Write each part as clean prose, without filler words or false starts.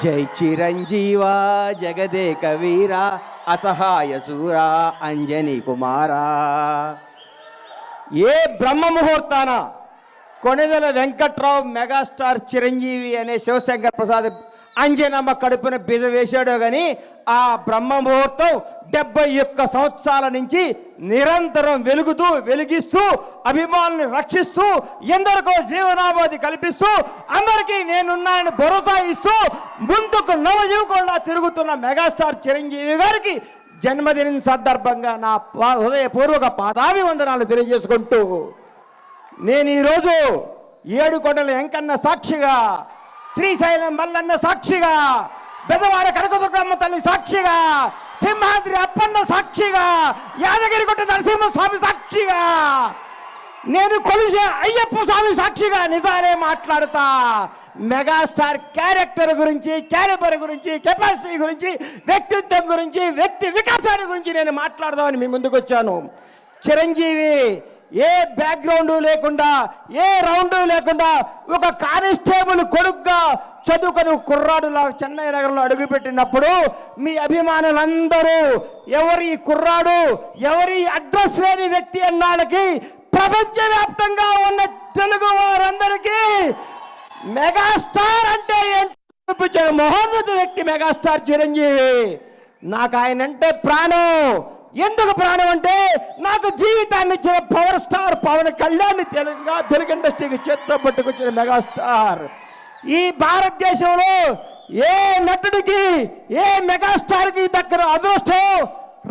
జై చిరంజీవా జగదేక వీరా అసహాయ సూరా అంజనీ కుమారా. ఏ బ్రహ్మ ముహూర్తాన కొణిదెల వెంకట్రావు మెగాస్టార్ చిరంజీవి అనే శివశంకర్ ప్రసాద్ అంజనమ్మ కడుపున బీజ వేశాడో కానీ ఆ బ్రహ్మ ముహూర్తం 71 సంవత్సరాల నుంచి నిరంతరం వెలిగిస్తూ అభిమానుల్ని రక్షిస్తూ ఎందరికో జీవనాభాది కల్పిస్తూ అందరికీ నేనున్నానని భరోసా ఇస్తూ ముందుకు నవజీవకుండా తిరుగుతున్న మెగాస్టార్ చిరంజీవి గారికి జన్మదినం సందర్భంగా నా హృదయపూర్వక పాదాభివందనాలు తెలియజేసుకుంటూ నేను ఈరోజు ఏడుకొండల వెంకన్న సాక్షిగా, శ్రీశైలం మల్లన్న సాక్షిగా, బెదవాడ కనకదుర్గమ్మ తల్లి సాక్షిగా, సింహాద్రి అప్పన్న సాక్షిగా, యాదగిరిగుట్ట నరసింహస్వామి సాక్షిగా, నేను కొలిసే అయ్యప్ప స్వామి సాక్షిగా నిజాలే మాట్లాడతా. మెగాస్టార్ క్యారెక్టర్ గురించి, క్యాలిబర్ గురించి, కెపాసిటీ గురించి, వ్యక్తిత్వం గురించి, వ్యక్తి వికాసాన్ని గురించి నేను మాట్లాడదామని మీ ముందుకు వచ్చాను. చిరంజీవి ఏ బ్యాక్గ్రౌండ్ లేకుండా, ఏ రౌండ్ లేకుండా ఒక కానిస్టేబుల్ కొడుకుగా చదువుకొని కుర్రాడులా చెన్నై నగరంలో అడుగుపెట్టినప్పుడు మీ అభిమానులందరూ ఎవరి కుర్రాడు, ఎవరి అడ్రస్ లేని వ్యక్తి అన్నాళ్ళకి ప్రపంచవ్యాప్తంగా ఉన్న తెలుగు వారందరికీ మెగాస్టార్ అంటే ఏంటో మహోన్నత వ్యక్తి మెగాస్టార్ చిరంజీవి. నాకు ఆయన అంటే ప్రాణం. ఎందుకు ప్రాణం అంటే నాకు జీవితాన్ని ఇచ్చిన పవర్ స్టార్ పవన్ కళ్యాణ్ తెలుగు ఇండస్ట్రీకి చేత్తో పట్టుకొచ్చిన మెగాస్టార్. ఈ భారతదేశంలో ఏ నటుడికి, ఏ మెగాస్టార్కి దగ్గర అదృష్టం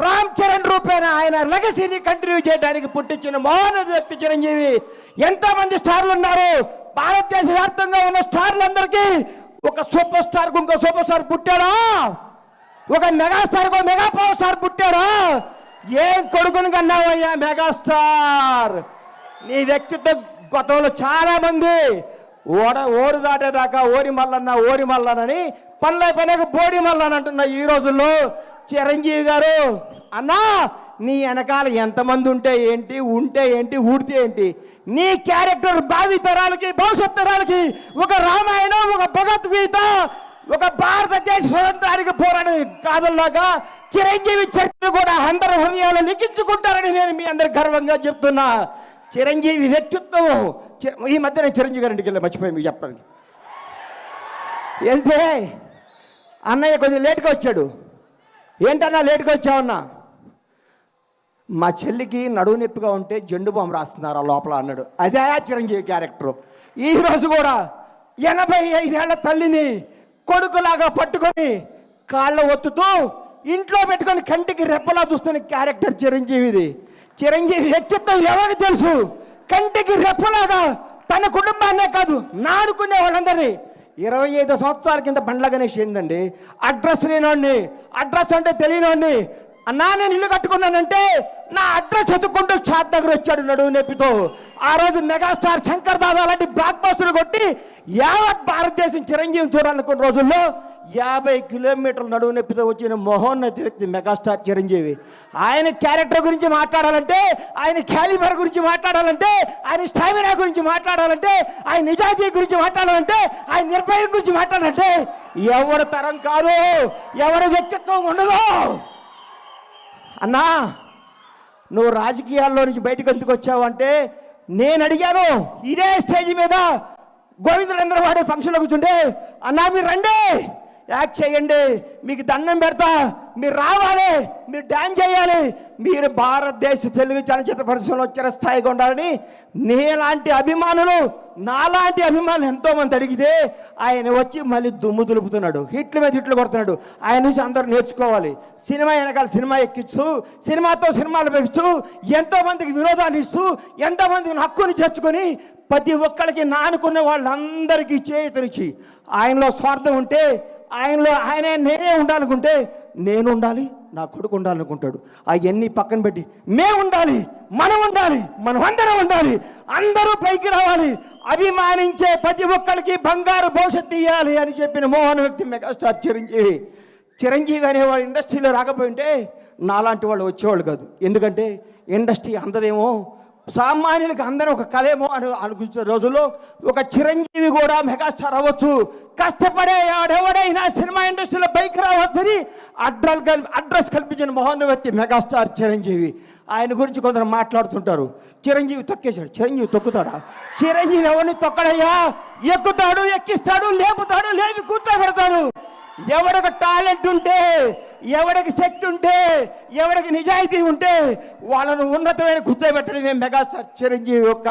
రామ్ చరణ్ రూపేణ ఆయన లెగసీని కంటిన్యూ చేయడానికి పుట్టించిన మహోన్నత వ్యక్తి చిరంజీవి. ఎంతమంది స్టార్లు ఉన్నారు భారతదేశ వ్యాప్తంగా ఉన్న స్టార్లందరికీ ఒక సూపర్ స్టార్కు ఇంకో సూపర్ స్టార్ పుట్టాడా? ఒక మెగాస్టార్కు మెగా పవర్ స్టార్ పుట్టాడా? ఏం కొడుకుని కన్నావయ్యా మెగాస్టార్. నీ వ్యక్తిత్వం గతంలో చాలా మంది ఓరు దాటేదాకా ఓరి మల్లనని పనిలేక బోడి మల్లన్ అంటున్న ఈ రోజుల్లో చిరంజీవి గారు అన్నా నీ వెనకాల ఎంతమంది ఉంటే ఏంటి, ఊడితే ఏంటి, నీ క్యారెక్టర్ భావి తరాలకి, భవిష్యత్ తరాలకి ఒక రామాయణం, ఒక భగవద్గీత, ఒక భారతదేశ స్వతంత్రానికి పోరాడే కాదల్లాగా చిరంజీవి చరిత్ర కూడా అందరి హృదయాలు లిఖించుకుంటారని నేను మీ అందరు గర్వంగా చెప్తున్నా. చిరంజీవి వ్యక్తిత్వం ఈ మధ్య నేను చిరంజీవి గారింటికి వెళ్ళి మర్చిపోయి మీకు చెప్పడానికి వెళ్తే అన్నయ్య కొంచెం లేట్గా వచ్చాడు. ఏంటన్నా లేట్గా వచ్చావన్నా? మా చెల్లికి నడువు నొప్పిగా ఉంటే జెండు బాంబు రాస్తున్నారు ఆ లోపల అన్నాడు. అదే చిరంజీవి క్యారెక్టరు. ఈరోజు కూడా 85 ఏళ్ల తల్లిని కొడుకులాగా పట్టుకొని కాళ్ళ ఒత్తుతూ ఇంట్లో పెట్టుకొని కంటికి రెప్పలా చూస్తున్న క్యారెక్టర్ చిరంజీవిది. చిరంజీవి వ్యక్తిత్వం ఎవరికి తెలుసు? కంటికి రెప్పలాగా తన కుటుంబాన్నే కాదు నాడుకునే వాళ్ళందరినీ. 25 సంవత్సరాల కింద బండ్ల గణేష్ ఏందండి అడ్రస్ లేనోడిని, అడ్రస్ అంటే తెలియనోడిని, అన్నా నేను ఇల్లు కట్టుకున్నానంటే నా అడ్రస్ ఎత్తుకుంటూ షాద్ నగర్ వచ్చాడు నడువు నొప్పితో. ఆ రోజు మెగాస్టార్ శంకర్ దాదా లాంటి బ్లాక్ బస్టర్లు కొట్టి యావత్ భారతదేశం చిరంజీవిని చూడాలనుకున్న రోజుల్లో 50 కిలోమీటర్లు నడువు నొప్పితో వచ్చిన మహోన్నత వ్యక్తి మెగాస్టార్ చిరంజీవి. ఆయన క్యారెక్టర్ గురించి మాట్లాడాలంటే, ఆయన క్యాలిబర్ గురించి మాట్లాడాలంటే, ఆయన స్టామినా గురించి మాట్లాడాలంటే, ఆయన నిజాయితీ గురించి మాట్లాడాలంటే, ఆయన నిర్భయం గురించి మాట్లాడాలంటే ఎవరి తరం కాదు, ఎవరి వ్యక్తిత్వం ఉండదు. అన్నా నువ్వు రాజకీయాల్లో నుంచి బయటకు ఎందుకు వచ్చావు అంటే నేను అడిగాను. ఇదే స్టేజ్ మీద గోవిందులందరూ వాడే ఫంక్షన్లో కూర్చుంటే అన్నా మీరు రండి, యాక్ట్ చేయండి, మీకు దండం పెడతా, మీరు రావాలి, మీరు డ్యాన్స్ చేయాలి, మీరు భారతదేశ తెలుగు చలనచిత్ర పరిశ్రమలో వచ్చిన స్థాయిగా ఉండాలని నాలాంటి అభిమానులు ఎంతోమంది అడిగితే ఆయన వచ్చి మళ్ళీ దుమ్ము దులుపుతున్నాడు, హిట్ల మీద హిట్లు కొడుతున్నాడు. ఆయన నుంచి అందరూ నేర్చుకోవాలి. సినిమా వెనకాల సినిమా ఎక్కిస్తూ, సినిమాతో సినిమాలు పెంచుతూ, ఎంతోమందికి వినోదాన్ని ఇస్తూ, ఎంతోమందికి హక్కుని చేర్చుకొని ప్రతి ఒక్కరికి నానుకున్న వాళ్ళందరికీ చేతునిచ్చి ఆయనలో స్వార్థం ఉంటే ఆయనే నేనే ఉండాలనుకుంటే నేను ఉండాలి, నా కొడుకు ఉండాలనుకుంటాడు. అవన్నీ పక్కన పెట్టి మేము ఉండాలి, మనం అందరం ఉండాలి, అందరూ పైకి రావాలి, అభిమానించే ప్రతి ఒక్కరికి బంగారు భవిష్యత్తు ఇవ్వాలి అని చెప్పిన మోహన వ్యక్తి మెగాస్టార్ చిరంజీవి. చిరంజీవి అనేవాడు ఇండస్ట్రీలో రాకపోయింటే నాలాంటి వాళ్ళు వచ్చేవాళ్ళు కాదు. ఎందుకంటే ఇండస్ట్రీ అందదేమో సామాన్యులకి అందరూ ఒక కలేమో అని అనుకుంటున్న రోజుల్లో ఒక చిరంజీవి కూడా మెగాస్టార్ అవ్వచ్చు, కష్టపడే ఎవడైనా సినిమా ఇండస్ట్రీలో బైక్ రావచ్చని అడ్రస్ కల్పించిన మహోన్నత మెగాస్టార్ చిరంజీవి. ఆయన గురించి కొందరు మాట్లాడుతుంటారు, చిరంజీవి తొక్కేశాడు. చిరంజీవి తొక్కుతాడా? చిరంజీవి ఎవరిని తొక్కడయ్యా? ఎక్కుతాడు, ఎక్కిస్తాడు, లేపుతాడు, లేపి కూర్చోబెడతాడు. ఎవరికి టాలెంట్ ఉంటే, ఎవరికి శక్తి ఉంటే, ఎవరికి నిజాయితీ ఉంటే వాళ్ళను ఉన్నతమైన కూర్చోబెట్టడమే మెగాస్టార్ చిరంజీవి యొక్క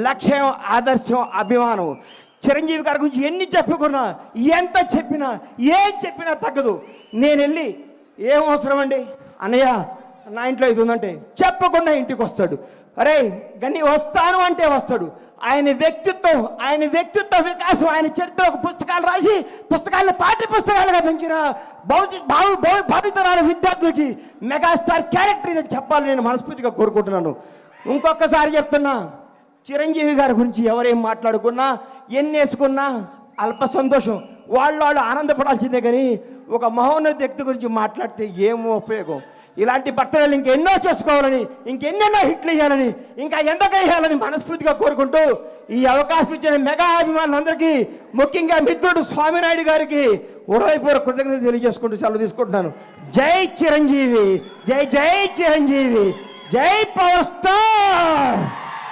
లక్ష్యం, ఆదర్శం, అభిమానం. చిరంజీవి గారి గురించి ఎన్ని చెప్పుకున్నా, ఎంత చెప్పినా, ఏం చెప్పినా తగ్గదు. నేను వెళ్ళి ఏం అవసరం అండి అన్నయ్య నా ఇంట్లో ఇది ఉందంటే చెప్పకుండా ఇంటికి వస్తాడు. అరే గని వస్తాను అంటే వస్తాడు. ఆయన వ్యక్తిత్వ వికాసం, ఆయన చరిత్ర పుస్తకాలు రాసి పుస్తకాలను పాఠ్య పుస్తకాలుగా పెంచిన భావితరాల విద్యార్థులకి మెగాస్టార్ క్యారెక్టర్ ఇదని చెప్పాలని నేను మనస్ఫూర్తిగా కోరుకుంటున్నాను. ఇంకొకసారి చెప్తున్నా, చిరంజీవి గారి గురించి ఎవరేం మాట్లాడుకున్నా, ఎన్ని వేసుకున్నా అల్ప సంతోషం, వాళ్ళు ఆనందపడాల్సిందే. కానీ ఒక మహోన్నత వ్యక్తి గురించి మాట్లాడితే ఏమో ఉపయోగం? ఇలాంటి బర్త్డేలు ఇంకెన్నో చేసుకోవాలని, ఇంకెన్నెన్నో హిట్లు వేయాలని, ఇంకా ఎంతగా వేయాలని మనస్ఫూర్తిగా కోరుకుంటూ ఈ అవకాశం ఇచ్చిన మెగా అభిమానులందరికీ, ముఖ్యంగా మిత్రుడు స్వామినాయుడు గారికి హృదయపూర్వక కృతజ్ఞతలు తెలియజేసుకుంటూ సెలవు తీసుకుంటున్నాను. జై చిరంజీవి, జై జై చిరంజీవి, జై పవర్ స్టార్.